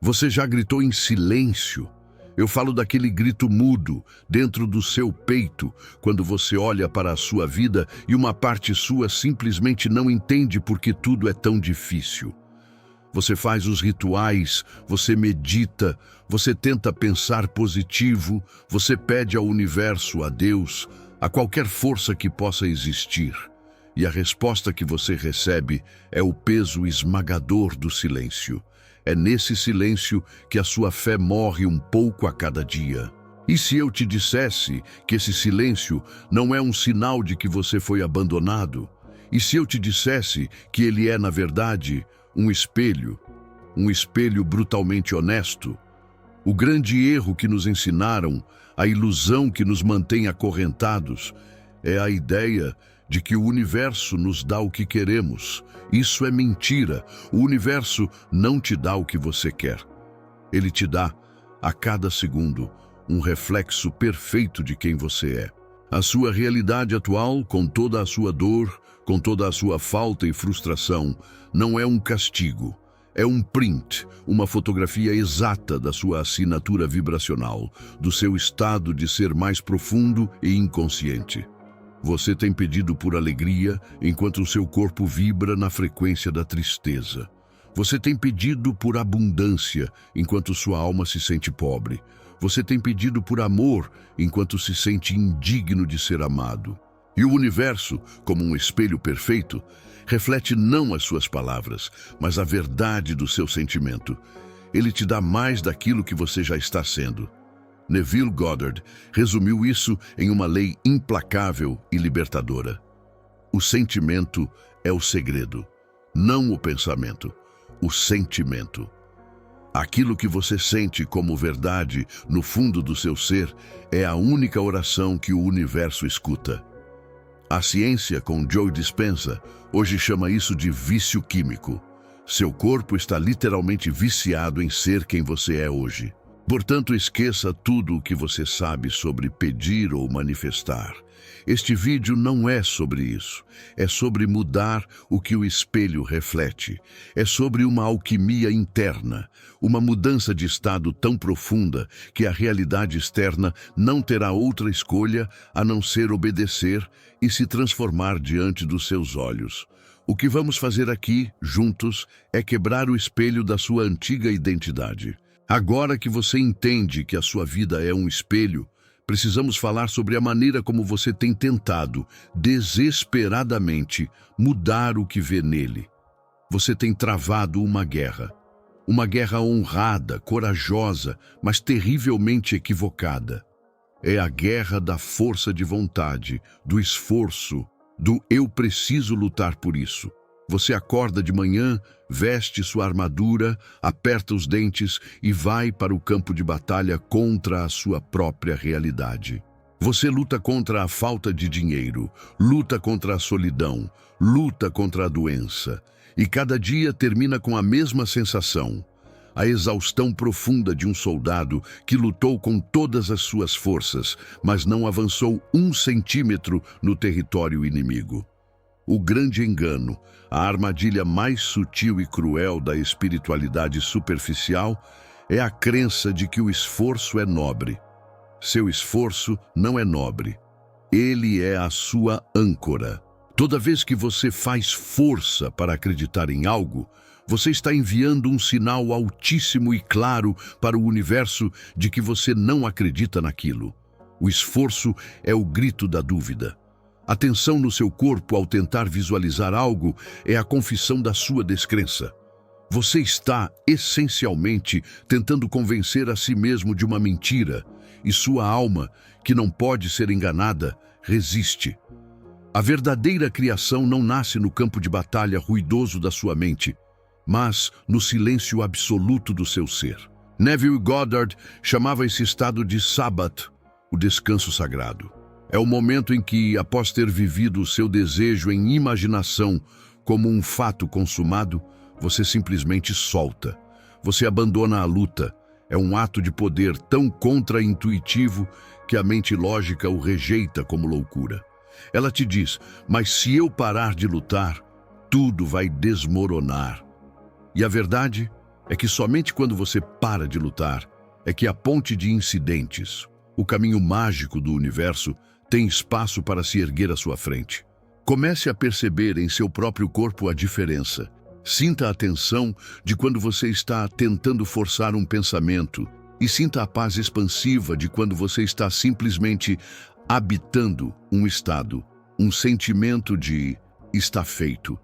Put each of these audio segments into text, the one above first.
Você já gritou em silêncio? Eu falo daquele grito mudo dentro do seu peito, quando você olha para a sua vida e uma parte sua simplesmente não entende por que tudo é tão difícil. Você faz os rituais, você medita, você tenta pensar positivo, você pede ao universo, a Deus, a qualquer força que possa existir. E a resposta que você recebe é o peso esmagador do silêncio. É nesse silêncio que a sua fé morre um pouco a cada dia. E se eu te dissesse que esse silêncio não é um sinal de que você foi abandonado? E se eu te dissesse que ele é, na verdade, um espelho brutalmente honesto? O grande erro que nos ensinaram, a ilusão que nos mantém acorrentados, é a ideia de que o universo nos dá o que queremos. Isso é mentira. O universo não te dá o que você quer. Ele te dá, a cada segundo, um reflexo perfeito de quem você é. A sua realidade atual, com toda a sua dor, com toda a sua falta e frustração, não é um castigo. É um print, uma fotografia exata da sua assinatura vibracional, do seu estado de ser mais profundo e inconsciente. Você tem pedido por alegria enquanto o seu corpo vibra na frequência da tristeza. Você tem pedido por abundância enquanto sua alma se sente pobre. Você tem pedido por amor enquanto se sente indigno de ser amado. E o universo, como um espelho perfeito, reflete não as suas palavras, mas a verdade do seu sentimento. Ele te dá mais daquilo que você já está sendo. Neville Goddard resumiu isso em uma lei implacável e libertadora. O sentimento é o segredo, não o pensamento, o sentimento. Aquilo que você sente como verdade no fundo do seu ser é a única oração que o universo escuta. A ciência, com Joe Dispenza, hoje chama isso de vício químico. Seu corpo está literalmente viciado em ser quem você é hoje. Portanto, esqueça tudo o que você sabe sobre pedir ou manifestar. Este vídeo não é sobre isso. É sobre mudar o que o espelho reflete. É sobre uma alquimia interna, uma mudança de estado tão profunda que a realidade externa não terá outra escolha a não ser obedecer e se transformar diante dos seus olhos. O que vamos fazer aqui, juntos, é quebrar o espelho da sua antiga identidade. Agora que você entende que a sua vida é um espelho, precisamos falar sobre a maneira como você tem tentado, desesperadamente, mudar o que vê nele. Você tem travado uma guerra honrada, corajosa, mas terrivelmente equivocada. É a guerra da força de vontade, do esforço, do eu preciso lutar por isso. Você acorda de manhã, veste sua armadura, aperta os dentes e vai para o campo de batalha contra a sua própria realidade. Você luta contra a falta de dinheiro, luta contra a solidão, luta contra a doença. E cada dia termina com a mesma sensação: a exaustão profunda de um soldado que lutou com todas as suas forças, mas não avançou 1 centímetro no território inimigo. O grande engano, a armadilha mais sutil e cruel da espiritualidade superficial, é a crença de que o esforço é nobre. Seu esforço não é nobre. Ele é a sua âncora. Toda vez que você faz força para acreditar em algo, você está enviando um sinal altíssimo e claro para o universo de que você não acredita naquilo. O esforço é o grito da dúvida. A tensão no seu corpo ao tentar visualizar algo é a confissão da sua descrença. Você está, essencialmente, tentando convencer a si mesmo de uma mentira, e sua alma, que não pode ser enganada, resiste. A verdadeira criação não nasce no campo de batalha ruidoso da sua mente, mas no silêncio absoluto do seu ser. Neville Goddard chamava esse estado de Sabbath, o descanso sagrado. É o momento em que, após ter vivido o seu desejo em imaginação como um fato consumado, você simplesmente solta. Você abandona a luta. É um ato de poder tão contra-intuitivo que a mente lógica o rejeita como loucura. Ela te diz: mas se eu parar de lutar, tudo vai desmoronar. E a verdade é que somente quando você para de lutar é que a ponte de incidentes, o caminho mágico do universo, tem espaço para se erguer à sua frente. Comece a perceber em seu próprio corpo a diferença. Sinta a tensão de quando você está tentando forçar um pensamento e sinta a paz expansiva de quando você está simplesmente habitando um estado, um sentimento de está feito.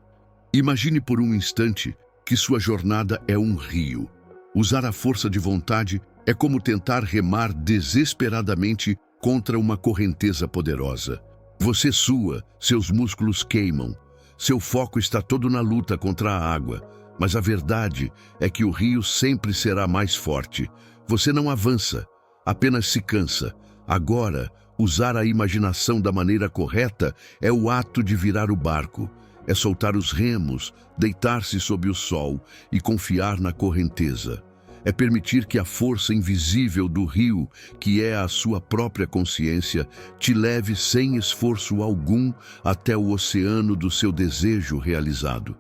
Imagine por um instante que sua jornada é um rio. Usar a força de vontade é como tentar remar desesperadamente contra uma correnteza poderosa. Você sua, seus músculos queimam, seu foco está todo na luta contra a água, mas a verdade é que o rio sempre será mais forte. Você não avança, apenas se cansa. Agora, usar a imaginação da maneira correta é o ato de virar o barco. É soltar os remos, deitar-se sob o sol e confiar na correnteza. É permitir que a força invisível do rio, que é a sua própria consciência, te leve sem esforço algum até o oceano do seu desejo realizado.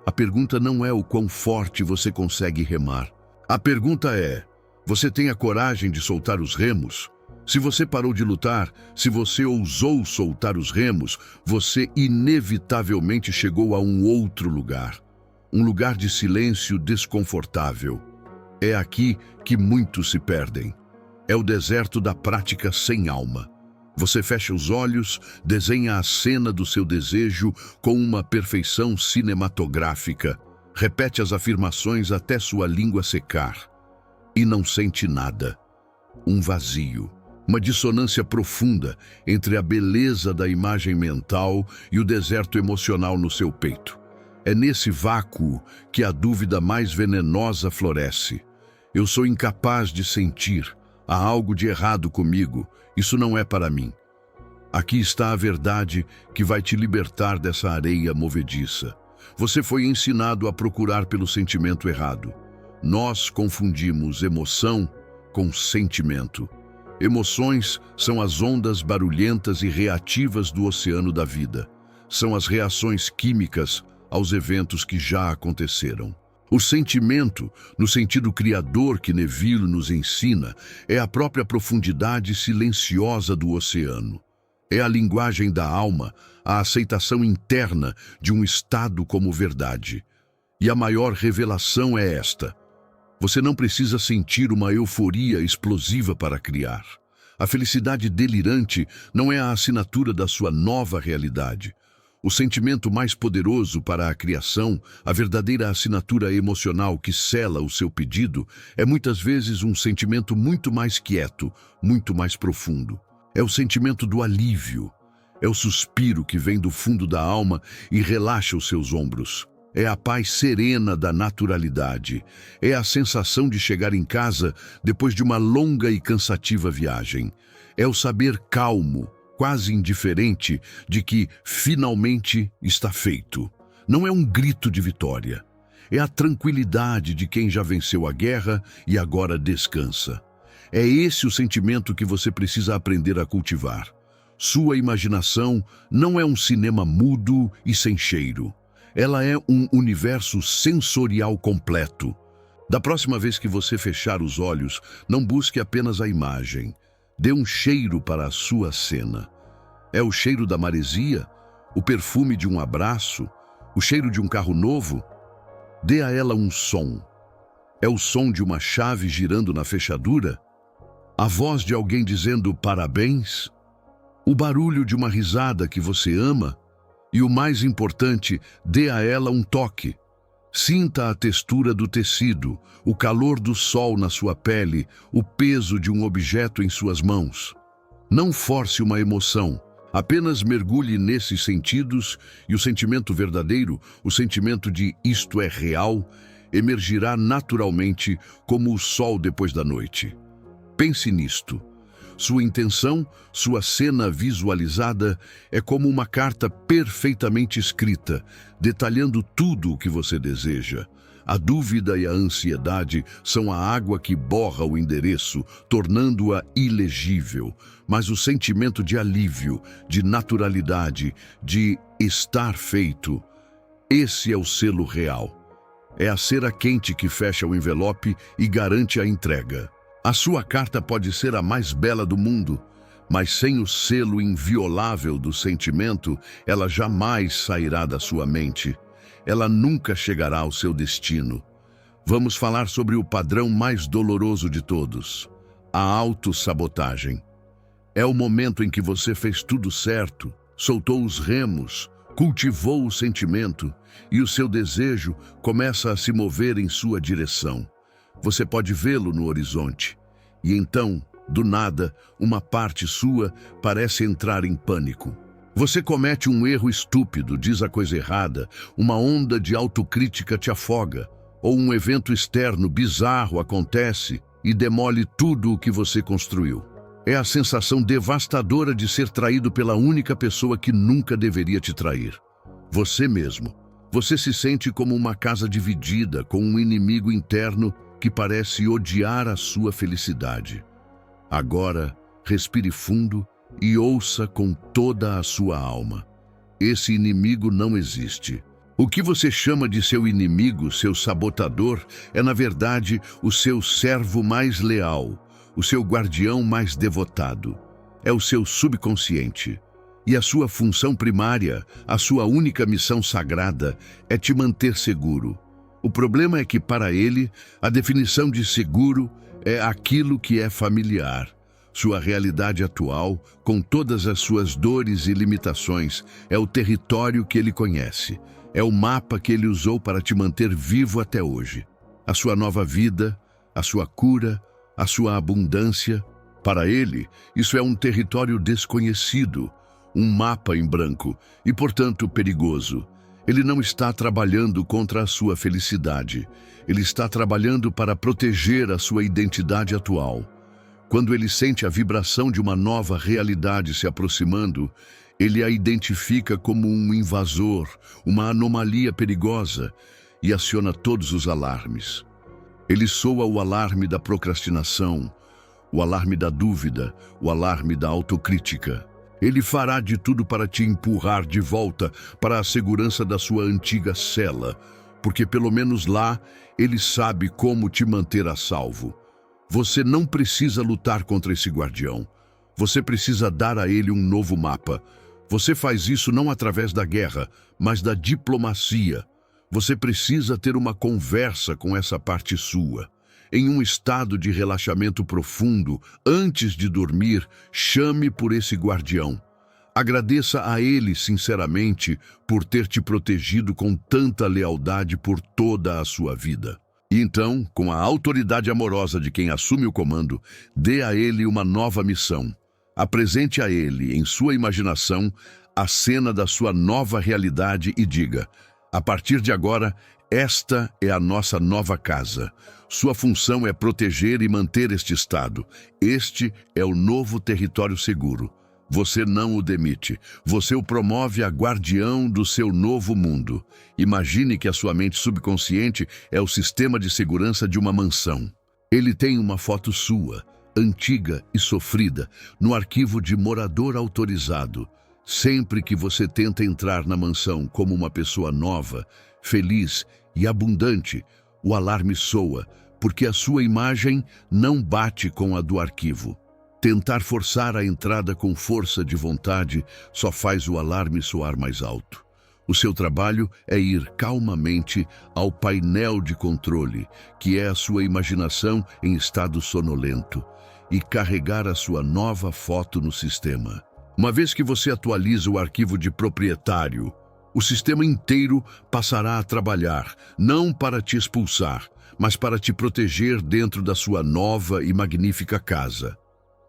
A pergunta não é o quão forte você consegue remar. A pergunta é: você tem a coragem de soltar os remos? Se você parou de lutar, se você ousou soltar os remos, você inevitavelmente chegou a um outro lugar. Um lugar de silêncio desconfortável. É aqui que muitos se perdem. É o deserto da prática sem alma. Você fecha os olhos, desenha a cena do seu desejo com uma perfeição cinematográfica, repete as afirmações até sua língua secar e não sente nada. Um vazio. Uma dissonância profunda entre a beleza da imagem mental e o deserto emocional no seu peito. É nesse vácuo que a dúvida mais venenosa floresce. Eu sou incapaz de sentir. Há algo de errado comigo. Isso não é para mim. Aqui está a verdade que vai te libertar dessa areia movediça. Você foi ensinado a procurar pelo sentimento errado. Nós confundimos emoção com sentimento. Emoções são as ondas barulhentas e reativas do oceano da vida. São as reações químicas aos eventos que já aconteceram. O sentimento, no sentido criador que Neville nos ensina, é a própria profundidade silenciosa do oceano. É a linguagem da alma, a aceitação interna de um estado como verdade. E a maior revelação é esta: você não precisa sentir uma euforia explosiva para criar. A felicidade delirante não é a assinatura da sua nova realidade. O sentimento mais poderoso para a criação, a verdadeira assinatura emocional que sela o seu pedido, é muitas vezes um sentimento muito mais quieto, muito mais profundo. É o sentimento do alívio. É o suspiro que vem do fundo da alma e relaxa os seus ombros. É a paz serena da naturalidade. É a sensação de chegar em casa depois de uma longa e cansativa viagem. É o saber calmo, quase indiferente, de que finalmente está feito. Não é um grito de vitória. É a tranquilidade de quem já venceu a guerra e agora descansa. É esse o sentimento que você precisa aprender a cultivar. Sua imaginação não é um cinema mudo e sem cheiro. Ela é um universo sensorial completo. Da próxima vez que você fechar os olhos, não busque apenas a imagem. Dê um cheiro para a sua cena. É o cheiro da maresia, o perfume de um abraço, o cheiro de um carro novo. Dê a ela um som. É o som de uma chave girando na fechadura? A voz de alguém dizendo parabéns? O barulho de uma risada que você ama? E o mais importante, dê a ela um toque. Sinta a textura do tecido, o calor do sol na sua pele, o peso de um objeto em suas mãos. Não force uma emoção, apenas mergulhe nesses sentidos e o sentimento verdadeiro, o sentimento de isto é real, emergirá naturalmente como o sol depois da noite. Pense nisto. Sua intenção, sua cena visualizada é como uma carta perfeitamente escrita, detalhando tudo o que você deseja. A dúvida e a ansiedade são a água que borra o endereço, tornando-a ilegível. Mas o sentimento de alívio, de naturalidade, de estar feito, esse é o selo real. É a cera quente que fecha o envelope e garante a entrega. A sua carta pode ser a mais bela do mundo, mas sem o selo inviolável do sentimento, ela jamais sairá da sua mente. Ela nunca chegará ao seu destino. Vamos falar sobre o padrão mais doloroso de todos: a autossabotagem. É o momento em que você fez tudo certo, soltou os remos, cultivou o sentimento e o seu desejo começa a se mover em sua direção. Você pode vê-lo no horizonte. E então, do nada, uma parte sua parece entrar em pânico. Você comete um erro estúpido, diz a coisa errada, uma onda de autocrítica te afoga, ou um evento externo bizarro acontece e demole tudo o que você construiu. É a sensação devastadora de ser traído pela única pessoa que nunca deveria te trair: você mesmo. Você se sente como uma casa dividida, com um inimigo interno que parece odiar a sua felicidade. Agora, respire fundo e ouça com toda a sua alma. Esse inimigo não existe. O que você chama de seu inimigo, seu sabotador, é na verdade o seu servo mais leal, o seu guardião mais devotado. É o seu subconsciente. E a sua função primária, a sua única missão sagrada, é te manter seguro. O problema é que, para ele, a definição de seguro é aquilo que é familiar. Sua realidade atual, com todas as suas dores e limitações, é o território que ele conhece. É o mapa que ele usou para te manter vivo até hoje. A sua nova vida, a sua cura, a sua abundância. Para ele, isso é um território desconhecido, um mapa em branco e, portanto, perigoso. Ele não está trabalhando contra a sua felicidade. Ele está trabalhando para proteger a sua identidade atual. Quando ele sente a vibração de uma nova realidade se aproximando, ele a identifica como um invasor, uma anomalia perigosa, e aciona todos os alarmes. Ele soa o alarme da procrastinação, o alarme da dúvida, o alarme da autocrítica. Ele fará de tudo para te empurrar de volta para a segurança da sua antiga cela, porque pelo menos lá ele sabe como te manter a salvo. Você não precisa lutar contra esse guardião. Você precisa dar a ele um novo mapa. Você faz isso não através da guerra, mas da diplomacia. Você precisa ter uma conversa com essa parte sua. Em um estado de relaxamento profundo, antes de dormir, chame por esse guardião. Agradeça a ele sinceramente por ter te protegido com tanta lealdade por toda a sua vida. E então, com a autoridade amorosa de quem assume o comando, dê a ele uma nova missão. Apresente a ele, em sua imaginação, a cena da sua nova realidade e diga: a partir de agora, esta é a nossa nova casa. Sua função é proteger e manter este estado. Este é o novo território seguro. Você não o demite. Você o promove a guardião do seu novo mundo. Imagine que a sua mente subconsciente é o sistema de segurança de uma mansão. Ele tem uma foto sua, antiga e sofrida, no arquivo de morador autorizado. Sempre que você tenta entrar na mansão como uma pessoa nova, feliz e abundante, o alarme soa, porque a sua imagem não bate com a do arquivo. Tentar forçar a entrada com força de vontade só faz o alarme soar mais alto. O seu trabalho é ir calmamente ao painel de controle, que é a sua imaginação em estado sonolento, e carregar a sua nova foto no sistema. Uma vez que você atualiza o arquivo de proprietário, o sistema inteiro passará a trabalhar, não para te expulsar, mas para te proteger dentro da sua nova e magnífica casa.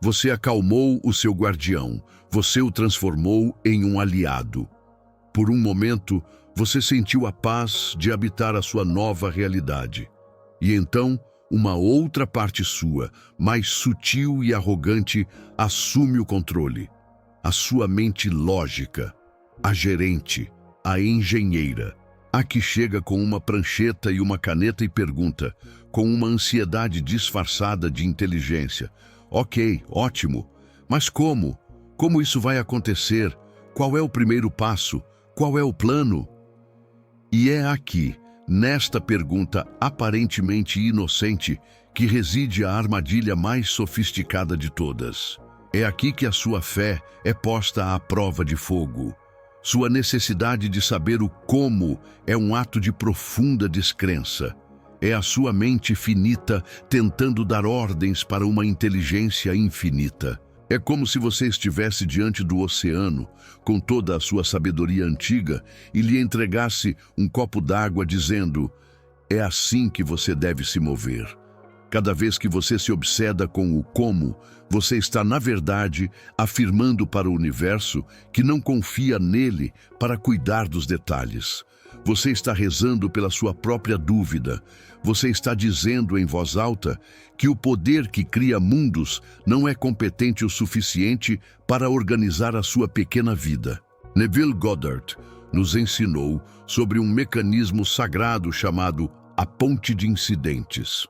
Você acalmou o seu guardião, você o transformou em um aliado. Por um momento, você sentiu a paz de habitar a sua nova realidade. E então, uma outra parte sua, mais sutil e arrogante, assume o controle. A sua mente lógica, a gerente, a engenheira, a que chega com uma prancheta e uma caneta e pergunta, com uma ansiedade disfarçada de inteligência: ok, ótimo, mas como? Como isso vai acontecer? Qual é o primeiro passo? Qual é o plano? E é aqui, Nesta pergunta aparentemente inocente que reside a armadilha mais sofisticada de todas. É aqui que a sua fé é posta à prova de fogo. Sua necessidade de saber o como é um ato de profunda descrença. É a sua mente finita tentando dar ordens para uma inteligência infinita. É como se você estivesse diante do oceano, com toda a sua sabedoria antiga, e lhe entregasse um copo d'água dizendo: é assim que você deve se mover. Cada vez que você se obseda com o como, você está, na verdade, afirmando para o universo que não confia nele para cuidar dos detalhes. Você está rezando pela sua própria dúvida. Você está dizendo em voz alta que o poder que cria mundos não é competente o suficiente para organizar a sua pequena vida. Neville Goddard nos ensinou sobre um mecanismo sagrado chamado a ponte de incidentes.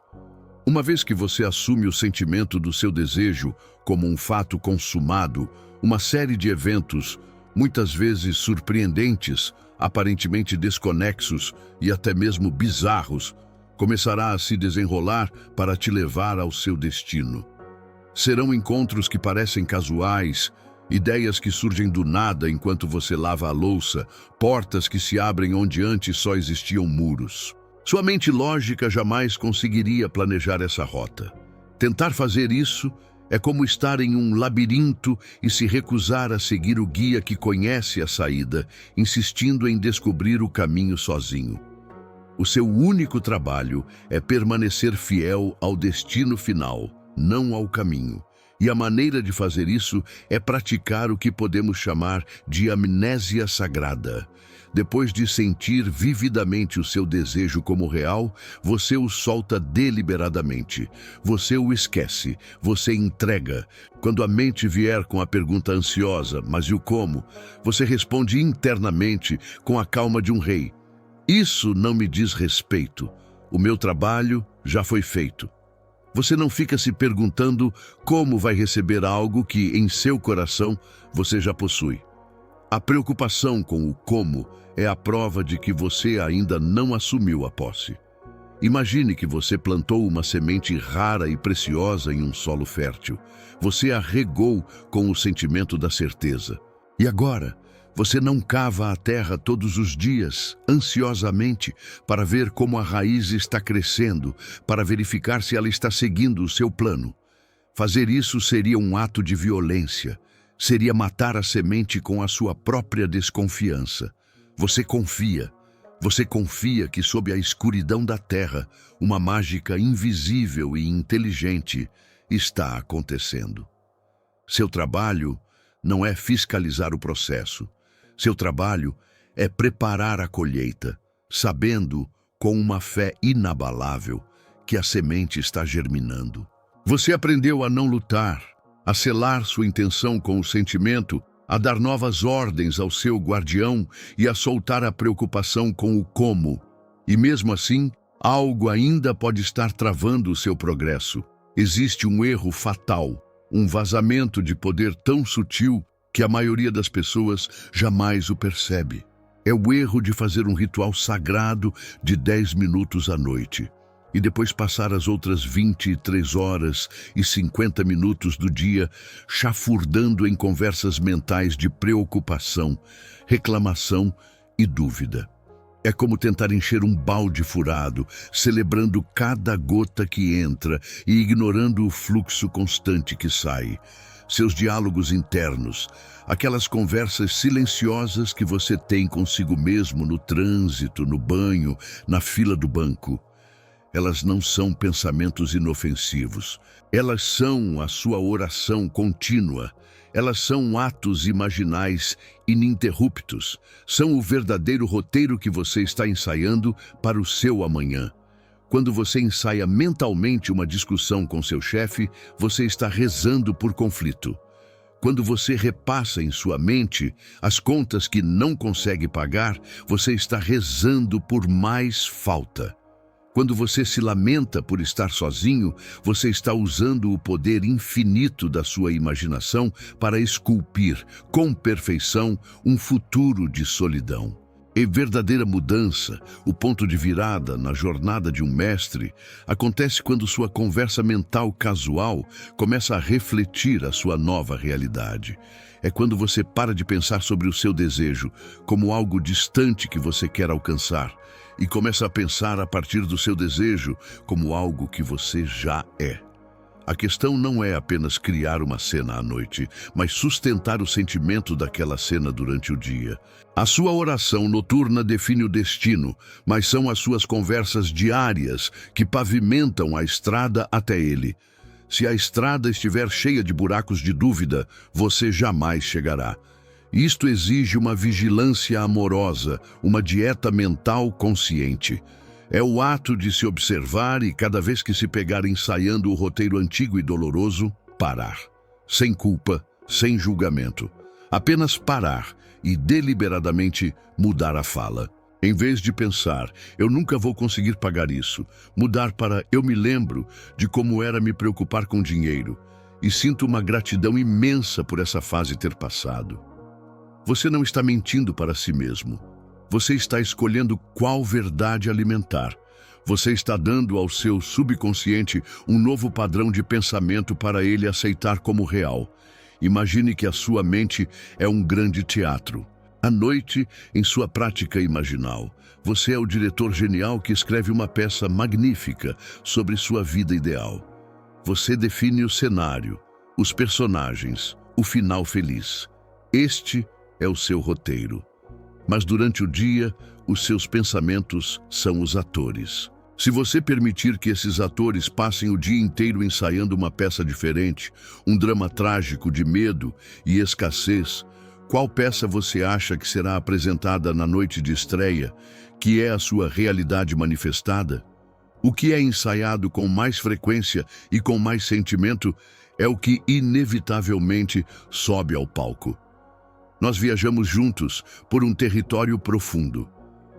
Uma vez que você assume o sentimento do seu desejo como um fato consumado, uma série de eventos, muitas vezes surpreendentes, aparentemente desconexos e até mesmo bizarros, começará a se desenrolar para te levar ao seu destino. Serão encontros que parecem casuais, ideias que surgem do nada enquanto você lava a louça, portas que se abrem onde antes só existiam muros. Sua mente lógica jamais conseguiria planejar essa rota. Tentar fazer isso é como estar em um labirinto e se recusar a seguir o guia que conhece a saída, insistindo em descobrir o caminho sozinho. O seu único trabalho é permanecer fiel ao destino final, não ao caminho. E a maneira de fazer isso é praticar o que podemos chamar de amnésia sagrada. Depois de sentir vividamente o seu desejo como real, você o solta deliberadamente. Você o esquece, você entrega. Quando a mente vier com a pergunta ansiosa, mas e o como? Você responde internamente com a calma de um rei. Isso não me diz respeito. O meu trabalho já foi feito. Você não fica se perguntando como vai receber algo que, em seu coração, você já possui. A preocupação com o como é a prova de que você ainda não assumiu a posse. Imagine que você plantou uma semente rara e preciosa em um solo fértil. Você a regou com o sentimento da certeza. E agora, você não cava a terra todos os dias, ansiosamente, para ver como a raiz está crescendo, para verificar se ela está seguindo o seu plano. Fazer isso seria um ato de violência. Seria matar a semente com a sua própria desconfiança. Você confia que sob a escuridão da terra, uma mágica invisível e inteligente está acontecendo. Seu trabalho não é fiscalizar o processo. Seu trabalho é preparar a colheita, sabendo, com uma fé inabalável, que a semente está germinando. Você aprendeu a não lutar, a selar sua intenção com o sentimento, a dar novas ordens ao seu guardião e a soltar a preocupação com o como. E mesmo assim, algo ainda pode estar travando o seu progresso. Existe um erro fatal, um vazamento de poder tão sutil que a maioria das pessoas jamais o percebe. É o erro de fazer um ritual sagrado de 10 minutos à noite e depois passar as outras 23 horas e 50 minutos do dia chafurdando em conversas mentais de preocupação, reclamação e dúvida. É como tentar encher um balde furado, celebrando cada gota que entra e ignorando o fluxo constante que sai. Seus diálogos internos, aquelas conversas silenciosas que você tem consigo mesmo no trânsito, no banho, na fila do banco. Elas não são pensamentos inofensivos. Elas são a sua oração contínua. Elas são atos imaginais ininterruptos. São o verdadeiro roteiro que você está ensaiando para o seu amanhã. Quando você ensaia mentalmente uma discussão com seu chefe, você está rezando por conflito. Quando você repassa em sua mente as contas que não consegue pagar, você está rezando por mais falta. Quando você se lamenta por estar sozinho, você está usando o poder infinito da sua imaginação para esculpir, com perfeição, um futuro de solidão. E verdadeira mudança, o ponto de virada na jornada de um mestre, acontece quando sua conversa mental casual começa a refletir a sua nova realidade. É quando você para de pensar sobre o seu desejo como algo distante que você quer alcançar e começa a pensar a partir do seu desejo como algo que você já é. A questão não é apenas criar uma cena à noite, mas sustentar o sentimento daquela cena durante o dia. A sua oração noturna define o destino, mas são as suas conversas diárias que pavimentam a estrada até ele. Se a estrada estiver cheia de buracos de dúvida, você jamais chegará. Isto exige uma vigilância amorosa, uma dieta mental consciente. É o ato de se observar e, cada vez que se pegar ensaiando o roteiro antigo e doloroso, parar. Sem culpa, sem julgamento. Apenas parar e deliberadamente mudar a fala. Em vez de pensar, eu nunca vou conseguir pagar isso, mudar para eu me lembro de como era me preocupar com dinheiro e sinto uma gratidão imensa por essa fase ter passado. Você não está mentindo para si mesmo. Você está escolhendo qual verdade alimentar. Você está dando ao seu subconsciente um novo padrão de pensamento para ele aceitar como real. Imagine que a sua mente é um grande teatro. À noite, em sua prática imaginal, você é o diretor genial que escreve uma peça magnífica sobre sua vida ideal. Você define o cenário, os personagens, o final feliz. Este é o seu roteiro. Mas durante o dia, os seus pensamentos são os atores. Se você permitir que esses atores passem o dia inteiro ensaiando uma peça diferente, um drama trágico de medo e escassez, qual peça você acha que será apresentada na noite de estreia, que é a sua realidade manifestada? O que é ensaiado com mais frequência e com mais sentimento é o que inevitavelmente sobe ao palco. Nós viajamos juntos por um território profundo.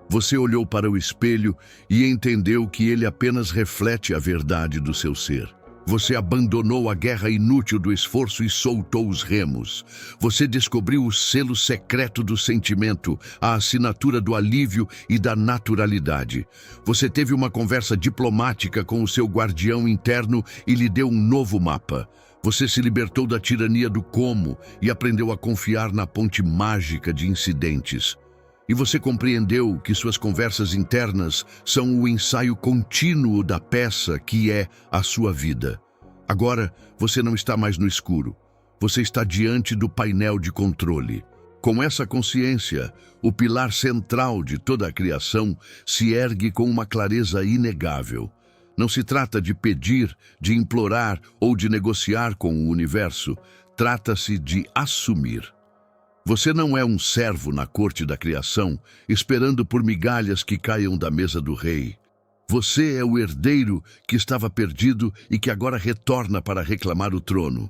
Você olhou para o espelho e entendeu que ele apenas reflete a verdade do seu ser. Você abandonou a guerra inútil do esforço e soltou os remos. Você descobriu o selo secreto do sentimento, a assinatura do alívio e da naturalidade. Você teve uma conversa diplomática com o seu guardião interno e lhe deu um novo mapa. Você se libertou da tirania do como e aprendeu a confiar na ponte mágica de incidentes. E você compreendeu que suas conversas internas são o ensaio contínuo da peça que é a sua vida. Agora, você não está mais no escuro. Você está diante do painel de controle. Com essa consciência, o pilar central de toda a criação se ergue com uma clareza inegável. Não se trata de pedir, de implorar ou de negociar com o universo. Trata-se de assumir. Você não é um servo na corte da criação, esperando por migalhas que caiam da mesa do rei. Você é o herdeiro que estava perdido e que agora retorna para reclamar o trono.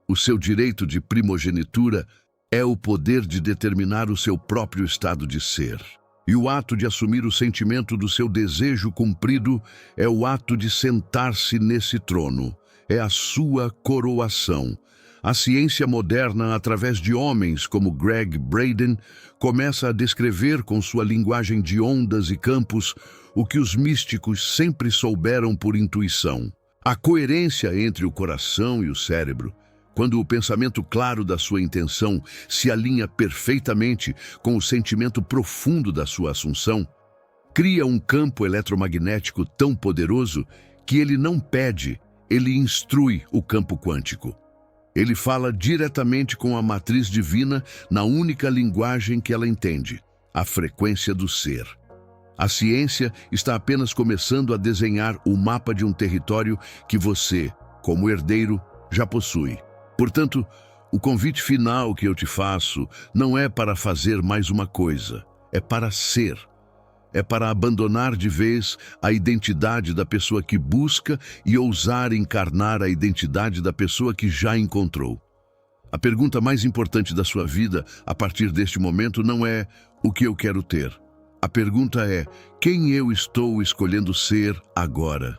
O seu direito de primogenitura é o poder de determinar o seu próprio estado de ser. E o ato de assumir o sentimento do seu desejo cumprido é o ato de sentar-se nesse trono. É a sua coroação. A ciência moderna, através de homens como Gregg Braden, começa a descrever com sua linguagem de ondas e campos o que os místicos sempre souberam por intuição. A coerência entre o coração e o cérebro. Quando o pensamento claro da sua intenção se alinha perfeitamente com o sentimento profundo da sua assunção, cria um campo eletromagnético tão poderoso que ele não pede, ele instrui o campo quântico. Ele fala diretamente com a matriz divina na única linguagem que ela entende, a frequência do ser. A ciência está apenas começando a desenhar o mapa de um território que você, como herdeiro, já possui. Portanto, o convite final que eu te faço não é para fazer mais uma coisa, é para ser. É para abandonar de vez a identidade da pessoa que busca e ousar encarnar a identidade da pessoa que já encontrou. A pergunta mais importante da sua vida, a partir deste momento, não é o que eu quero ter. A pergunta é quem eu estou escolhendo ser agora.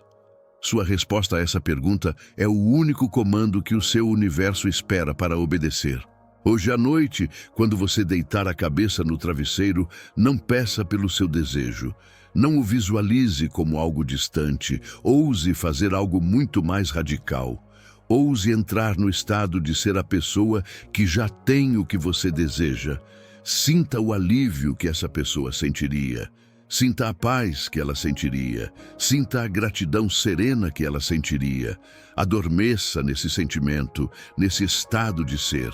Sua resposta a essa pergunta é o único comando que o seu universo espera para obedecer. Hoje à noite, quando você deitar a cabeça no travesseiro, não peça pelo seu desejo. Não o visualize como algo distante. Ouse fazer algo muito mais radical. Ouse entrar no estado de ser a pessoa que já tem o que você deseja. Sinta o alívio que essa pessoa sentiria. Sinta a paz que ela sentiria. Sinta a gratidão serena que ela sentiria. Adormeça nesse sentimento, nesse estado de ser.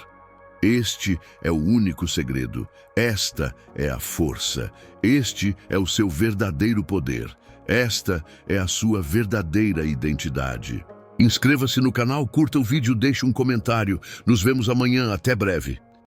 Este é o único segredo. Esta é a força. Este é o seu verdadeiro poder. Esta é a sua verdadeira identidade. Inscreva-se no canal, curta o vídeo, deixe um comentário. Nos vemos amanhã. Até breve.